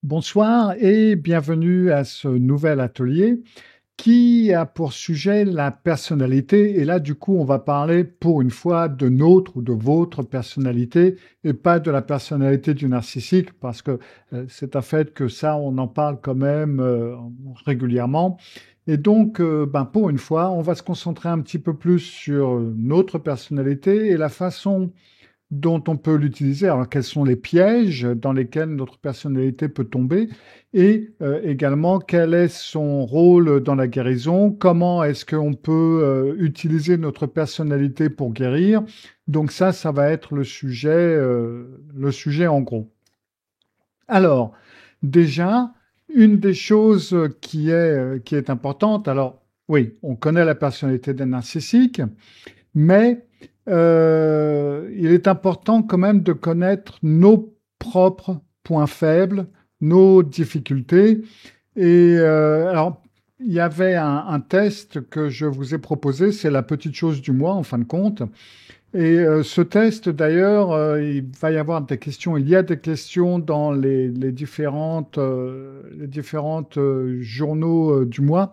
Bonsoir et bienvenue à ce nouvel atelier qui a pour sujet la personnalité. Et là, du coup, on va parler pour une fois de notre ou de votre personnalité et pas de la personnalité du narcissique parce que c'est un fait que ça, on en parle quand même régulièrement. Et donc, pour une fois, on va se concentrer un petit peu plus sur notre personnalité et la façon dont on peut l'utiliser. Alors, quels sont les pièges dans lesquels notre personnalité peut tomber et également quel est son rôle dans la guérison, comment est-ce qu'on peut utiliser notre personnalité pour guérir. Donc ça va être le sujet en gros. Alors, déjà, une des choses qui est importante, alors oui, on connaît la personnalité d'un narcissique, mais il est important quand même de connaître nos propres points faibles, nos difficultés. Et alors, il y avait un test que je vous ai proposé, c'est la petite chose du mois en fin de compte. Et ce test, d'ailleurs, il va y avoir des questions. Il y a des questions dans les différentes journaux du mois.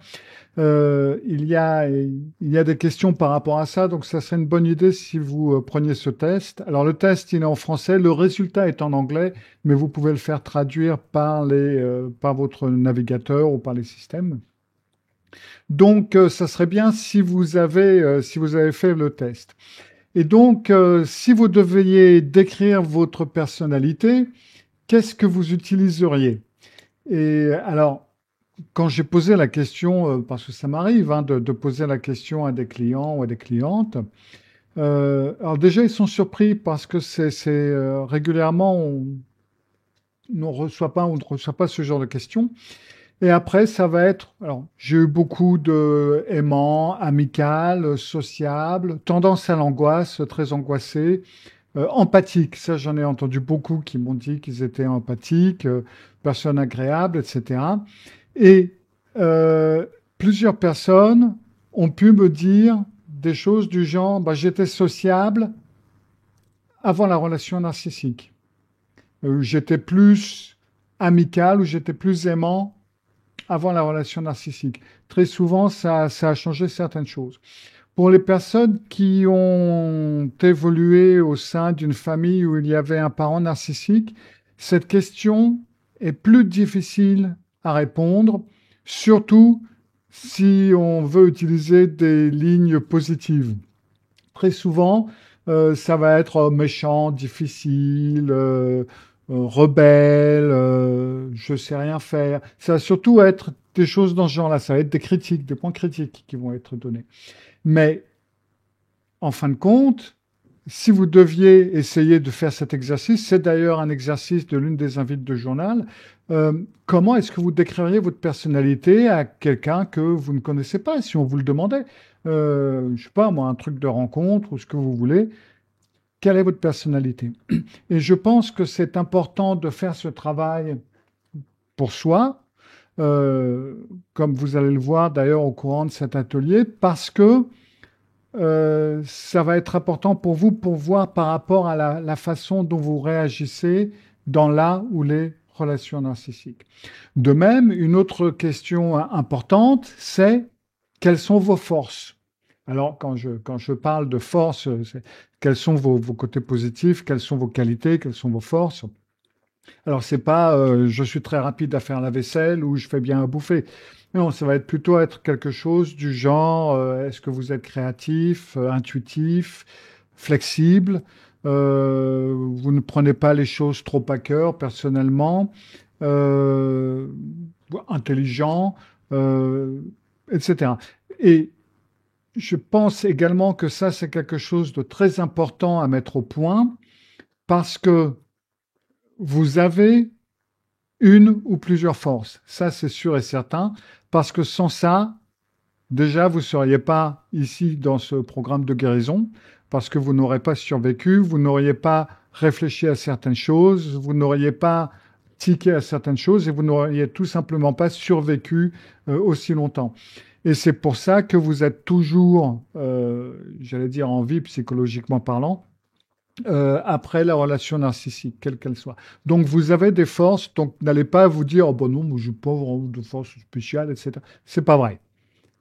Il y a des questions par rapport à ça, donc ça serait une bonne idée si vous preniez ce test. Alors le test, il est en français, le résultat est en anglais, mais vous pouvez le faire traduire par par votre navigateur ou par les systèmes. Donc ça serait bien si vous avez fait le test. Et donc, si vous deviez décrire votre personnalité, qu'est-ce que vous utiliseriez? Et alors, quand j'ai posé la question, parce que ça m'arrive de poser la question à des clients ou à des clientes, alors déjà ils sont surpris parce que régulièrement on ne reçoit pas ce genre de questions. Et après ça va être, alors j'ai eu beaucoup de aimant, amical, sociable, tendance à l'angoisse, très angoissé, empathique. Ça j'en ai entendu beaucoup qui m'ont dit qu'ils étaient empathiques, personnes agréables, etc. Et euh, plusieurs personnes ont pu me dire des choses du genre, bah, j'étais sociable avant la relation narcissique. J'étais plus amical ou j'étais plus aimant avant la relation narcissique. Très souvent, ça a changé certaines choses. Pour les personnes qui ont évolué au sein d'une famille où il y avait un parent narcissique, cette question est plus difficile à répondre, surtout si on veut utiliser des lignes positives. Très souvent, ça va être méchant, difficile, rebelle, je sais rien faire. Ça va surtout être des choses dans ce genre-là. Ça va être des critiques, des points critiques qui vont être donnés. Mais en fin de compte, si vous deviez essayer de faire cet exercice, c'est d'ailleurs un exercice de l'une des invites de journal, comment est-ce que vous décririez votre personnalité à quelqu'un que vous ne connaissez pas, si on vous le demandait? Je sais pas, moi, un truc de rencontre ou ce que vous voulez. Quelle est votre personnalité? Et je pense que c'est important de faire ce travail pour soi, euh, comme vous allez le voir d'ailleurs au courant de cet atelier, parce que ça va être important pour vous pour voir par rapport à la façon dont vous réagissez dans la ou les relations narcissiques. De même, une autre question importante, c'est quelles sont vos forces? Alors, quand je parle de force, quels sont vos côtés positifs, quelles sont vos qualités, quelles sont vos forces? Alors, c'est pas je suis très rapide à faire la vaisselle ou je fais bien à bouffer. Non, ça va être plutôt être quelque chose du genre est-ce que vous êtes créatif, intuitif, flexible, vous ne prenez pas les choses trop à cœur personnellement, euh, intelligent, euh, etc. Et je pense également que ça, c'est quelque chose de très important à mettre au point parce que vous avez une ou plusieurs forces. Ça, c'est sûr et certain, parce que sans ça, déjà, vous ne seriez pas ici dans ce programme de guérison, parce que vous n'aurez pas survécu, vous n'auriez pas réfléchi à certaines choses, vous n'auriez pas tiqué à certaines choses et vous n'auriez tout simplement pas survécu aussi longtemps. Et c'est pour ça que vous êtes toujours, j'allais dire en vie psychologiquement parlant, après la relation narcissique, quelle qu'elle soit. Donc vous avez des forces, donc n'allez pas vous dire, oh ben non, moi, je n'ai pas vraiment de force spéciale, etc. C'est pas vrai.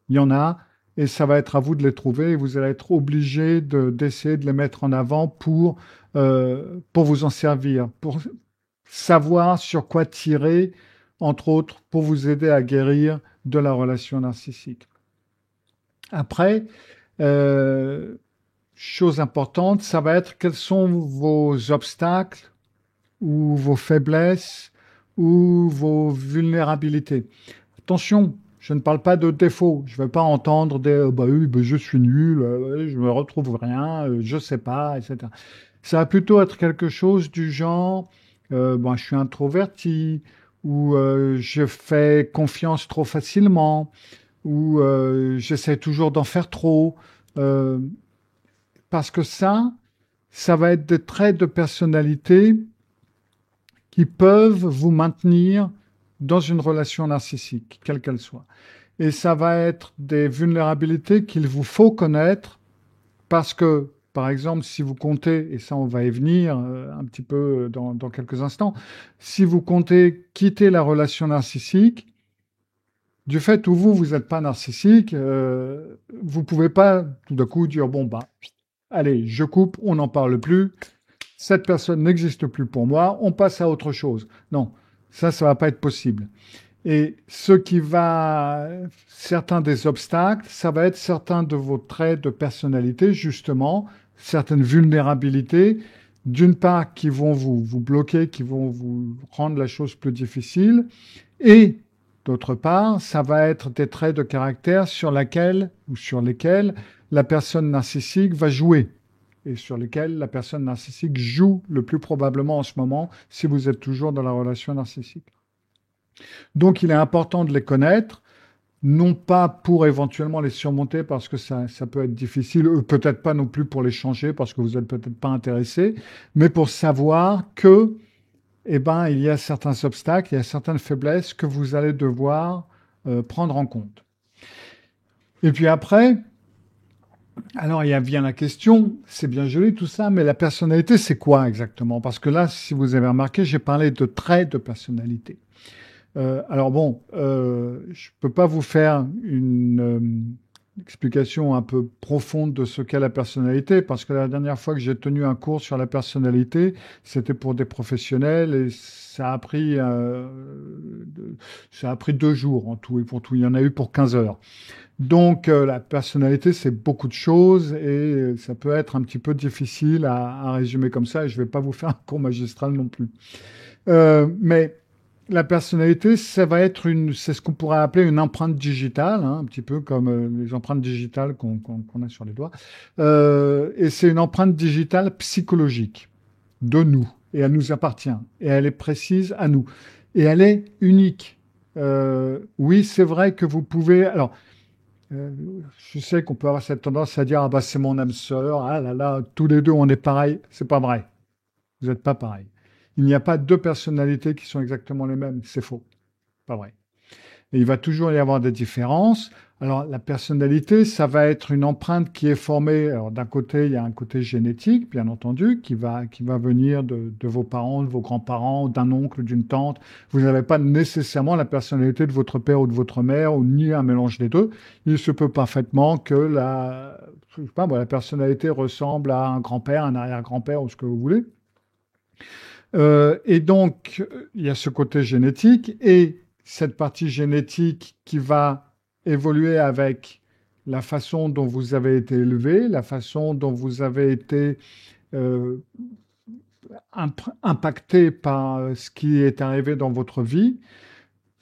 Il y en a, et ça va être à vous de les trouver, et vous allez être obligé d'essayer de les mettre en avant pour vous en servir, pour savoir sur quoi tirer, entre autres, pour vous aider à guérir de la relation narcissique. Après, euh, chose importante, ça va être quels sont vos obstacles ou vos faiblesses ou vos vulnérabilités. Attention, je ne parle pas de défauts. Je ne vais pas entendre des bah oui, bah, je suis nul, je ne me retrouve rien, je ne sais pas, etc. Ça va plutôt être quelque chose du genre bon, je suis introverti, ou je fais confiance trop facilement, ou j'essaie toujours d'en faire trop. euh, Parce que ça va être des traits de personnalité qui peuvent vous maintenir dans une relation narcissique, quelle qu'elle soit. Et ça va être des vulnérabilités qu'il vous faut connaître parce que, par exemple, si vous comptez, et ça on va y venir un petit peu dans quelques instants, si vous comptez quitter la relation narcissique, du fait où vous n'êtes pas narcissique, vous pouvez pas tout d'un coup dire, bon, bah, allez, je coupe, on n'en parle plus, cette personne n'existe plus pour moi, on passe à autre chose. Non, ça va pas être possible. Et ce qui va, certains des obstacles, ça va être certains de vos traits de personnalité, justement, certaines vulnérabilités, d'une part qui vont vous bloquer, qui vont vous rendre la chose plus difficile, et d'autre part, ça va être des traits de caractère sur laquelle ou sur lesquels la personne narcissique va jouer et sur lesquels la personne narcissique joue le plus probablement en ce moment si vous êtes toujours dans la relation narcissique. Donc il est important de les connaître, non pas pour éventuellement les surmonter parce que ça peut être difficile, peut-être pas non plus pour les changer parce que vous n'êtes peut-être pas intéressé, mais pour savoir que, eh ben, il y a certains obstacles, il y a certaines faiblesses que vous allez devoir prendre en compte. Et puis après, alors il y a bien la question, c'est bien joli tout ça, mais la personnalité, c'est quoi exactement? Parce que là, si vous avez remarqué, j'ai parlé de traits de personnalité. Alors bon, je peux pas vous faire une explication un peu profonde de ce qu'est la personnalité, parce que la dernière fois que j'ai tenu un cours sur la personnalité, c'était pour des professionnels et ça a pris 2 jours en tout et pour tout. Il y en a eu pour 15 heures. Donc la personnalité, c'est beaucoup de choses et ça peut être un petit peu difficile à résumer comme ça. Et je vais pas vous faire un cours magistral non plus. Mais la personnalité, c'est ce qu'on pourrait appeler une empreinte digitale, hein, un petit peu comme les empreintes digitales qu'on a sur les doigts. Et c'est une empreinte digitale psychologique de nous. Et elle nous appartient. Et elle est précise à nous. Et elle est unique. Oui, c'est vrai que vous pouvez. Alors, euh, je sais qu'on peut avoir cette tendance à dire ah bah c'est mon âme sœur, ah là là, tous les deux on est pareil. C'est pas vrai. Vous n'êtes pas pareil. Il n'y a pas deux personnalités qui sont exactement les mêmes. C'est faux. Pas vrai. Et il va toujours y avoir des différences. Alors, la personnalité, ça va être une empreinte qui est formée. Alors, d'un côté, il y a un côté génétique, bien entendu, qui va venir de vos parents, de vos grands-parents, d'un oncle, d'une tante. Vous n'avez pas nécessairement la personnalité de votre père ou de votre mère, ou ni un mélange des deux. Il se peut parfaitement que je sais pas, moi, la personnalité ressemble à un grand-père, un arrière-grand-père, ou ce que vous voulez. Et donc, il y a ce côté génétique et cette partie génétique qui va évoluer avec la façon dont vous avez été élevé, la façon dont vous avez été euh, impacté par ce qui est arrivé dans votre vie.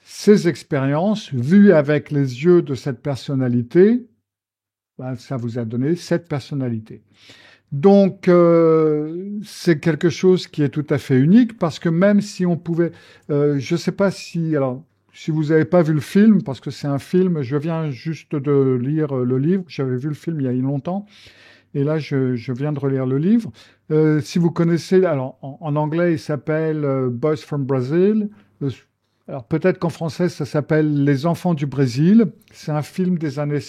Ces expériences, vues avec les yeux de cette personnalité, ben, ça vous a donné cette personnalité. Donc, c'est quelque chose qui est tout à fait unique parce que même si on pouvait, je ne sais pas si, alors, si vous n'avez pas vu le film, parce que c'est un film, je viens juste de lire le livre, j'avais vu le film il y a longtemps, et là, je viens de relire le livre. Si vous connaissez, alors, en anglais, il s'appelle Boys from Brazil. Euh, Alors, peut-être qu'en français, ça s'appelle Les Enfants du Brésil. C'est un film des années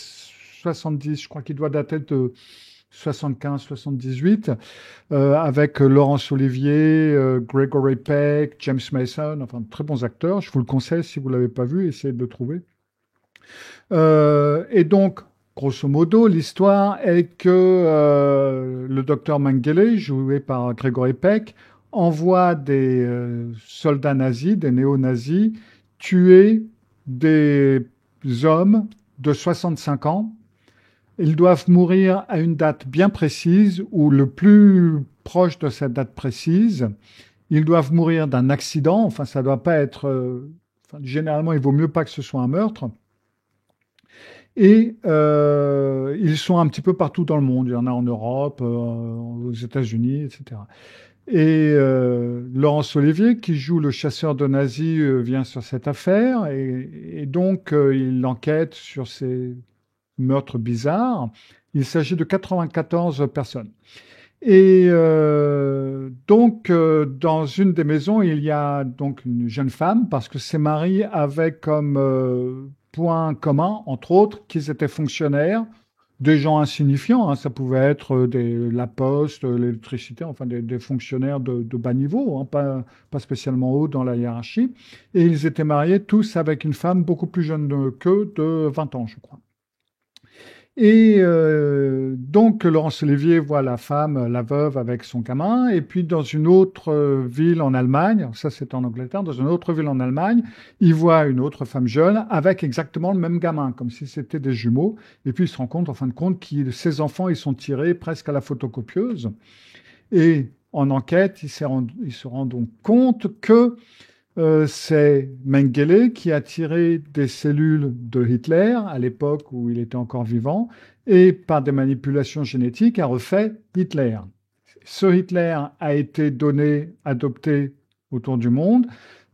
70, je crois qu'il doit dater de 75-78, avec Laurence Olivier, Gregory Peck, James Mason, enfin de très bons acteurs. Je vous le conseille si vous ne l'avez pas vu, essayez de le trouver. Et donc, grosso modo, l'histoire est que le docteur Mengele, joué par Gregory Peck, envoie des soldats nazis, des néo-nazis, tuer des hommes de 65 ans. Ils doivent mourir à une date bien précise ou le plus proche de cette date précise. Ils doivent mourir d'un accident. Enfin, ça ne doit pas être. Enfin, généralement, il vaut mieux pas que ce soit un meurtre. Et ils sont un petit peu partout dans le monde. Il y en a en Europe, aux États-Unis, etc. Et Laurence Olivier, qui joue le chasseur de nazis, vient sur cette affaire. Et donc, il enquête sur ces meurtres bizarres. Il s'agit de 94 personnes. Et donc, dans une des maisons, il y a donc une jeune femme, parce que ses maris avaient comme point commun, entre autres, qu'ils étaient fonctionnaires, des gens insignifiants, hein, ça pouvait être la poste, l'électricité, enfin des fonctionnaires de bas niveau, hein, pas spécialement haut dans la hiérarchie. Et ils étaient mariés tous avec une femme beaucoup plus jeune qu'eux, de 20 ans, je crois. Et donc, Laurence Olivier voit la femme, la veuve, avec son gamin. Et puis, dans une autre ville en Allemagne, ça c'est en Angleterre, dans une autre ville en Allemagne, il voit une autre femme jeune avec exactement le même gamin, comme si c'était des jumeaux. Et puis, il se rend compte, en fin de compte, que ces enfants, ils sont tirés presque à la photocopieuse. Et en enquête, il se rend donc compte que c'est Mengele qui a tiré des cellules de Hitler à l'époque où il était encore vivant et par des manipulations génétiques a refait Hitler. Ce Hitler a été donné, adopté autour du monde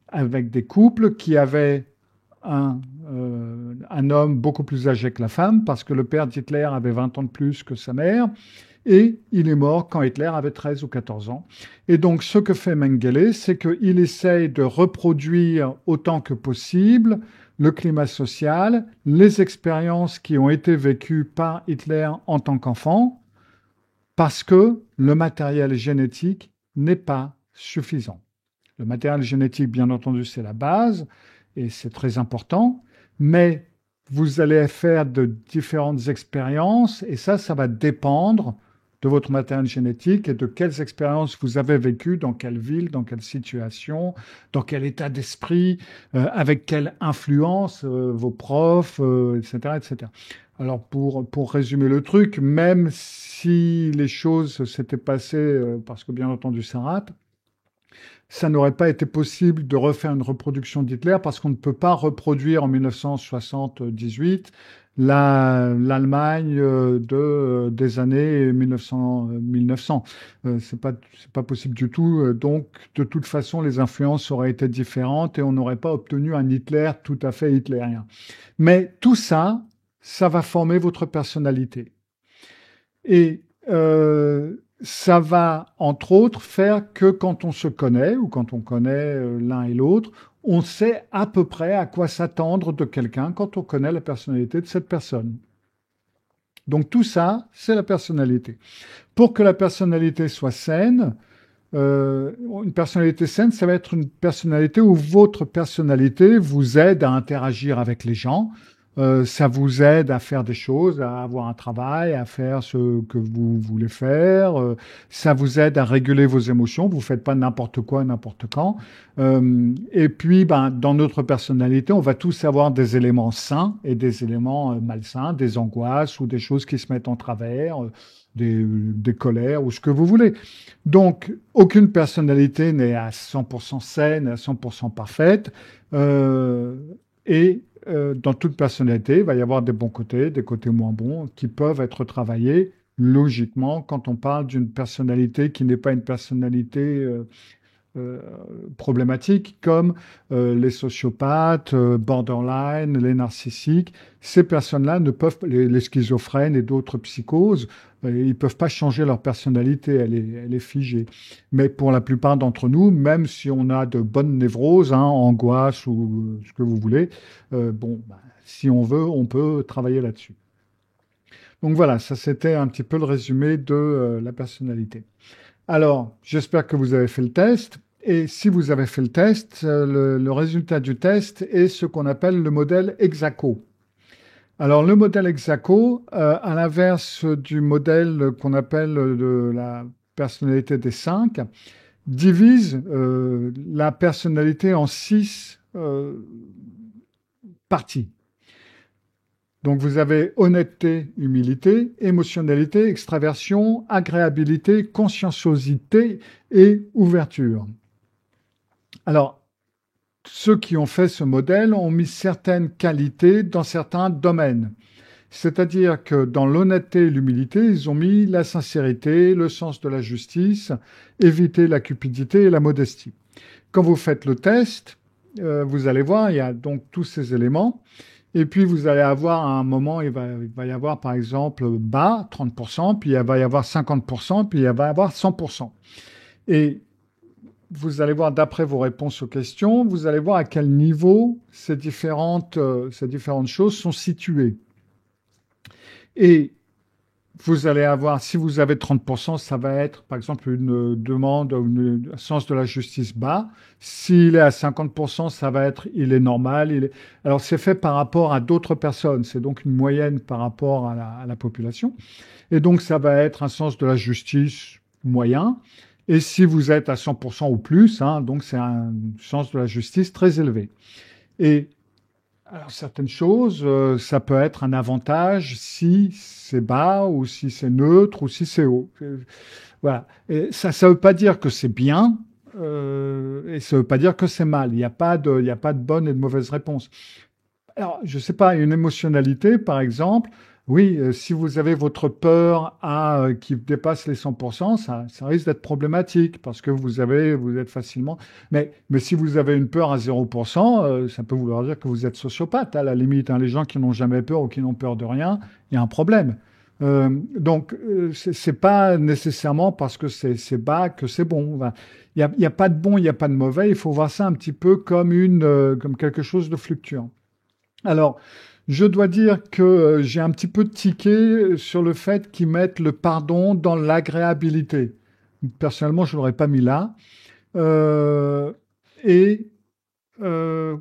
avec des couples qui avaient un homme beaucoup plus âgé que la femme parce que le père d'Hitler avait 20 ans de plus que sa mère. Et il est mort quand Hitler avait 13 ou 14 ans. Et donc, ce que fait Mengele, c'est qu'il essaye de reproduire autant que possible le climat social, les expériences qui ont été vécues par Hitler en tant qu'enfant, parce que le matériel génétique n'est pas suffisant. Le matériel génétique, bien entendu, c'est la base, et c'est très important, mais vous allez faire de différentes expériences, et ça va dépendre de votre matériel génétique et de quelles expériences vous avez vécues, dans quelle ville, dans quelle situation, dans quel état d'esprit, avec quelle influence, vos profs, etc., etc. Alors, pour résumer le truc, même si les choses s'étaient passées, parce que bien entendu ça rate, ça n'aurait pas été possible de refaire une reproduction d'Hitler parce qu'on ne peut pas reproduire en 1978 l'Allemagne des années 1900. C'est pas possible du tout. Donc, de toute façon, les influences auraient été différentes et on n'aurait pas obtenu un Hitler tout à fait hitlérien. Mais tout ça, ça va former votre personnalité. Et ça va, entre autres, faire que quand on se connaît, ou quand on connaît l'un et l'autre, on sait à peu près à quoi s'attendre de quelqu'un quand on connaît la personnalité de cette personne. Donc tout ça, c'est la personnalité. Pour que la personnalité soit saine, une personnalité saine, ça va être une personnalité où votre personnalité vous aide à interagir avec les gens. Ça vous aide à faire des choses, à avoir un travail, à faire ce que vous voulez faire. Ça vous aide à réguler vos émotions. Vous ne faites pas n'importe quoi, n'importe quand. Et puis, ben, dans notre personnalité, on va tous avoir des éléments sains et des éléments malsains, des angoisses ou des choses qui se mettent en travers, des colères ou ce que vous voulez. Donc, aucune personnalité n'est à 100% saine, à 100% parfaite. Et dans toute personnalité, il va y avoir des bons côtés, des côtés moins bons, qui peuvent être travaillés logiquement quand on parle d'une personnalité qui n'est pas une personnalité euh, problématiques comme les sociopathes, borderline, les narcissiques. Ces personnes-là ne peuvent, les schizophrènes et d'autres psychoses, ils ne peuvent pas changer leur personnalité, elle est figée. Mais pour la plupart d'entre nous, même si on a de bonnes névroses, hein, angoisse ou ce que vous voulez, bon, bah, si on veut, on peut travailler là-dessus. Donc voilà, ça c'était un petit peu le résumé de la personnalité. Alors, j'espère que vous avez fait le test. Et si vous avez fait le test, le résultat du test est ce qu'on appelle le modèle Exaco. Alors, le modèle Exaco, à l'inverse du modèle qu'on appelle de la personnalité des 5, divise la personnalité en 6 parties. Donc vous avez honnêteté, humilité, émotionnalité, extraversion, agréabilité, conscienciosité et ouverture. Alors, ceux qui ont fait ce modèle ont mis certaines qualités dans certains domaines. C'est-à-dire que dans l'honnêteté et l'humilité, ils ont mis la sincérité, le sens de la justice, éviter la cupidité et la modestie. Quand vous faites le test, vous allez voir, il y a donc tous ces éléments. Et puis, vous allez avoir à un moment, il va y avoir par exemple bas, 30%, puis il va y avoir 50%, puis il va y avoir 100%. Et vous allez voir, d'après vos réponses aux questions, vous allez voir à quel niveau ces différentes choses sont situées. Et vous allez avoir, si vous avez 30%, ça va être, par exemple, une demande, un sens de la justice bas. S'il est à 50%, ça va être, il est normal. Alors, c'est fait par rapport à d'autres personnes. C'est donc une moyenne par rapport à la population. Et donc, ça va être un sens de la justice moyen. Et si vous êtes à 100% ou plus, hein, donc c'est un sens de la justice très élevé. Et alors, certaines choses, ça peut être un avantage si c'est bas ou si c'est neutre ou si c'est haut. Voilà. Et ça ne veut pas dire que c'est bien et ça ne veut pas dire que c'est mal. Il y a pas de bonne et de mauvaise réponse. Alors, je ne sais pas, une émotionnalité, par exemple, oui, si vous avez votre peur qui dépasse les 100%, ça risque d'être problématique parce que vous êtes facilement. Mais si vous avez une peur à 0%, ça peut vouloir dire que vous êtes sociopathe, à la limite. Hein. Les gens qui n'ont jamais peur ou qui n'ont peur de rien, il y a un problème. Donc, c'est pas nécessairement parce que c'est bas que c'est bon. Enfin, il y a pas de bon, il n'y a pas de mauvais. Il faut voir ça un petit peu comme comme quelque chose de fluctuant. Alors, je dois dire que j'ai un petit peu tiqué sur le fait qu'ils mettent le pardon dans l'agréabilité. Personnellement, je ne l'aurais pas mis là. Euh, et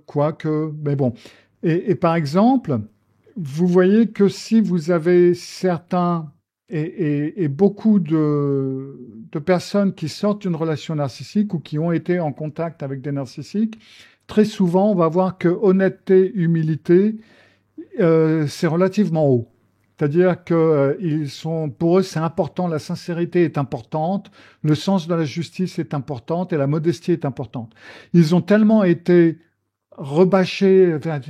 quoique, mais bon. Et par exemple, vous voyez que si vous avez certains et beaucoup de personnes qui sortent d'une relation narcissique ou qui ont été en contact avec des narcissiques, très souvent, on va voir que honnêteté, humilité, c'est relativement haut. C'est-à-dire que pour eux, c'est important, la sincérité est importante, le sens de la justice est important et la modestie est importante. Ils ont tellement été rebâchés, enfin,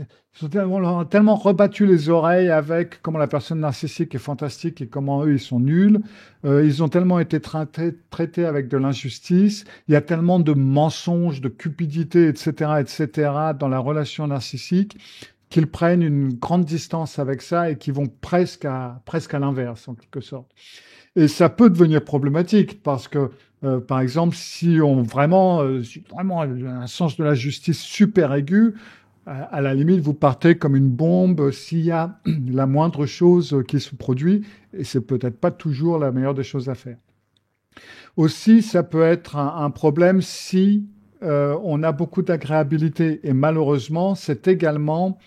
ils ont tellement rebattu les oreilles avec comment la personne narcissique est fantastique et comment eux, ils sont nuls. Ils ont tellement été traités avec de l'injustice. Il y a tellement de mensonges, de cupidité, etc., etc., dans la relation narcissique qu'ils prennent une grande distance avec ça et qui vont presque à l'inverse, en quelque sorte. Et ça peut devenir problématique parce que, par exemple, si vraiment un sens de la justice super aigu, à la limite, vous partez comme une bombe s'il y a la moindre chose qui se produit, et c'est peut-être pas toujours la meilleure des choses à faire. Aussi, ça peut être un problème si on a beaucoup d'agréabilité, et malheureusement, c'est également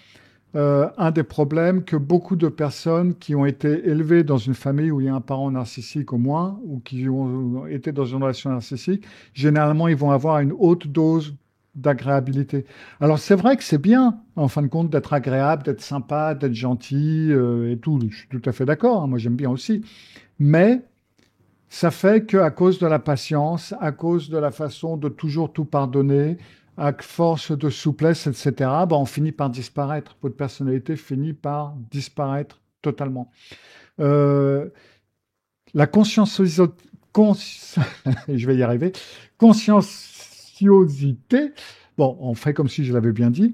un des problèmes que beaucoup de personnes qui ont été élevées dans une famille où il y a un parent narcissique au moins, ou qui ont été dans une relation narcissique, généralement, ils vont avoir une haute dose d'agréabilité. Alors c'est vrai que c'est bien, en fin de compte, d'être agréable, d'être sympa, d'être gentil et tout. Je suis tout à fait d'accord, hein, moi j'aime bien aussi. Mais ça fait qu'à cause de la patience, à cause de la façon de toujours tout pardonner, à force de souplesse, etc., ben on finit par disparaître. Votre personnalité finit par disparaître totalement. Euh, la cons- je vais y arriver. Conscienciosité, bon, on fait comme si je l'avais bien dit.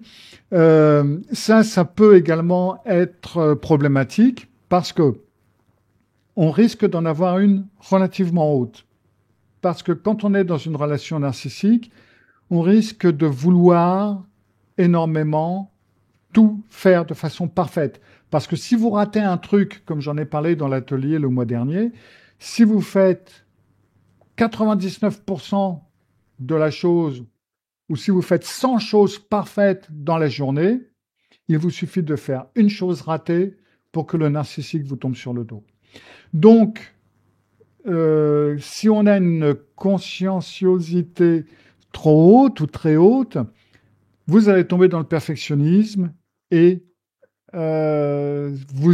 Ça peut également être problématique parce que on risque d'en avoir une relativement haute. Parce que quand on est dans une relation narcissique, on risque de vouloir énormément tout faire de façon parfaite. Parce que si vous ratez un truc, comme j'en ai parlé dans l'atelier le mois dernier, si vous faites 99% de la chose, ou si vous faites 100 choses parfaites dans la journée, il vous suffit de faire une chose ratée pour que le narcissique vous tombe sur le dos. Donc, si on a une conscienciosité trop haute ou très haute, vous allez tomber dans le perfectionnisme et vous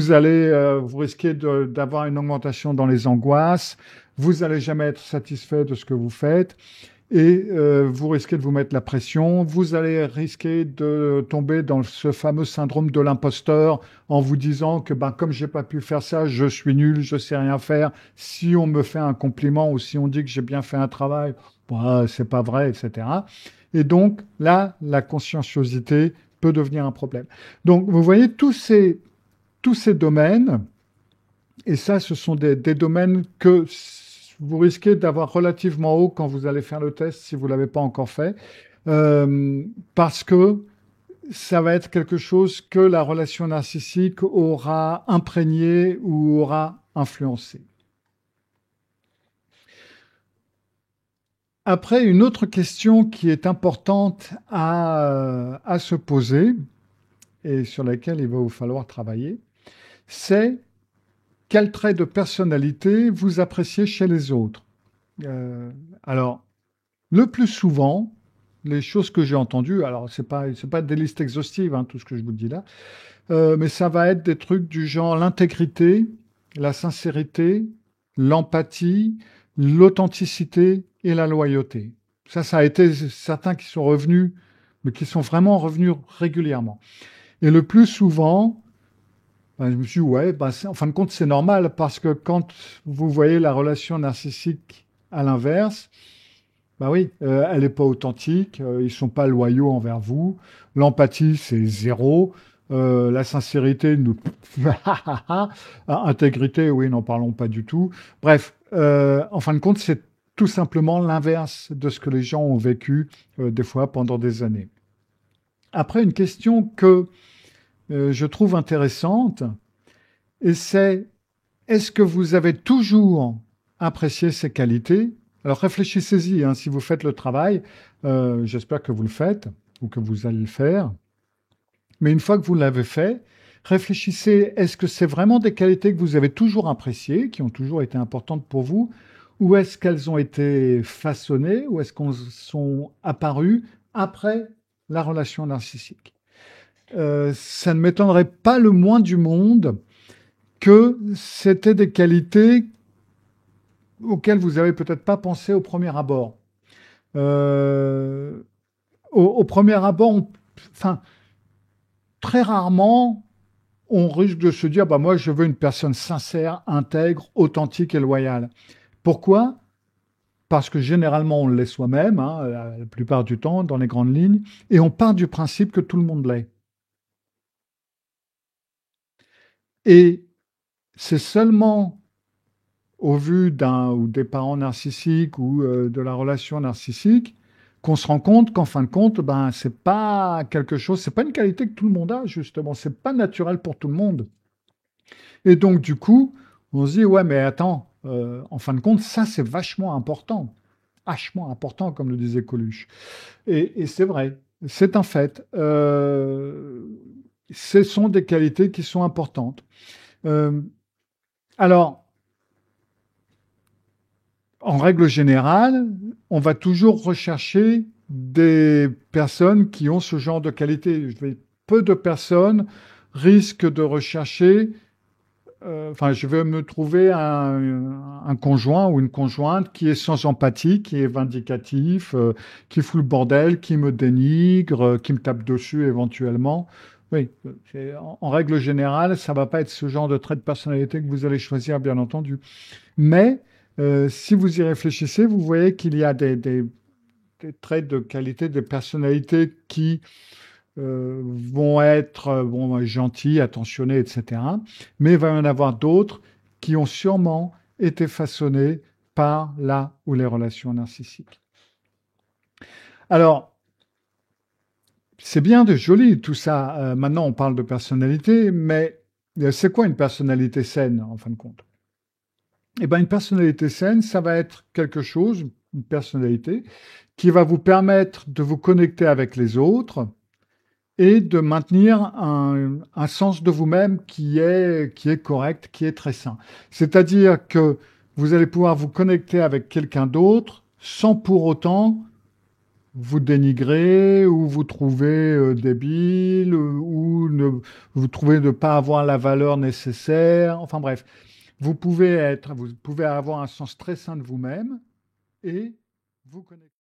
risquez d'avoir une augmentation dans les angoisses, vous allez jamais être satisfait de ce que vous faites et vous risquez de vous mettre la pression, vous allez risquer de tomber dans ce fameux syndrome de l'imposteur en vous disant que comme j'ai pas pu faire ça, je suis nul, je sais rien faire. Si on me fait un compliment ou si on dit que j'ai bien fait un travail, c'est pas vrai, etc. Et donc là, la conscienciosité peut devenir un problème. Donc vous voyez tous ces domaines, et ça, ce sont des domaines que vous risquez d'avoir relativement haut quand vous allez faire le test si vous ne l'avez pas encore fait, parce que ça va être quelque chose que la relation narcissique aura imprégné ou aura influencé. Après, une autre question qui est importante à se poser et sur laquelle il va vous falloir travailler, c'est quel trait de personnalité vous appréciez chez les autres. Alors, le plus souvent, les choses que j'ai entendues, alors c'est pas des listes exhaustives, hein, tout ce que je vous dis là, mais ça va être des trucs du genre l'intégrité, la sincérité, l'empathie, l'authenticité et la loyauté. Ça a été certains qui sont revenus, mais qui sont vraiment revenus régulièrement. Et le plus souvent, je me suis dit, ouais, en fin de compte, c'est normal, parce que quand vous voyez la relation narcissique à l'inverse, oui, elle n'est pas authentique, ils ne sont pas loyaux envers vous, l'empathie, c'est zéro, la sincérité, intégrité, oui, n'en parlons pas du tout. Bref, en fin de compte, c'est tout simplement l'inverse de ce que les gens ont vécu des fois pendant des années. Après, une question que je trouve intéressante, et c'est, est-ce que vous avez toujours apprécié ces qualités? Alors réfléchissez-y, hein, si vous faites le travail, j'espère que vous le faites ou que vous allez le faire. Mais une fois que vous l'avez fait, réfléchissez, est-ce que c'est vraiment des qualités que vous avez toujours appréciées, qui ont toujours été importantes pour vous, ou est-ce qu'elles ont été façonnées, ou est-ce qu'elles sont apparues après la relation narcissique? Ça ne m'étonnerait pas le moins du monde que c'était des qualités auxquelles vous n'avez peut-être pas pensé au premier abord. Au premier abord, très rarement, on risque de se dire, moi, je veux une personne sincère, intègre, authentique et loyale. Pourquoi? Parce que généralement, on l'est soi-même, hein, la plupart du temps, dans les grandes lignes, et on part du principe que tout le monde l'est. Et c'est seulement au vu d'un ou des parents narcissiques ou de la relation narcissique qu'on se rend compte qu'en fin de compte, c'est pas quelque chose, c'est pas une qualité que tout le monde a, justement, c'est pas naturel pour tout le monde. Et donc, du coup, on se dit, ouais, mais attends, en fin de compte, ça, c'est vachement important, comme le disait Coluche. Et c'est vrai, c'est un fait. Ce sont des qualités qui sont importantes. Alors, en règle générale, on va toujours rechercher des personnes qui ont ce genre de qualité. Peu de personnes risquent de rechercher, je vais me trouver un conjoint ou une conjointe qui est sans empathie, qui est vindicatif, qui fout le bordel, qui me dénigre, qui me tape dessus éventuellement. Oui, en règle générale, ça ne va pas être ce genre de trait de personnalité que vous allez choisir, bien entendu. Mais si vous y réfléchissez, vous voyez qu'il y a des traits de qualité, des personnalités qui vont être gentils, attentionnés, etc. Mais il va y en avoir d'autres qui ont sûrement été façonnés par la ou les relations narcissiques. Alors, C'est bien de joli tout ça. Maintenant, on parle de personnalité, mais c'est quoi une personnalité saine, en fin de compte? Eh ben, une personnalité saine, ça va être quelque chose, une personnalité, qui va vous permettre de vous connecter avec les autres et de maintenir un sens de vous-même qui est correct, qui est très sain. C'est-à-dire que vous allez pouvoir vous connecter avec quelqu'un d'autre sans pour autant vous dénigrer ou vous trouver débile vous trouvez ne pas avoir la valeur nécessaire. Enfin bref, vous pouvez avoir un sens très sain de vous-même et vous connecter.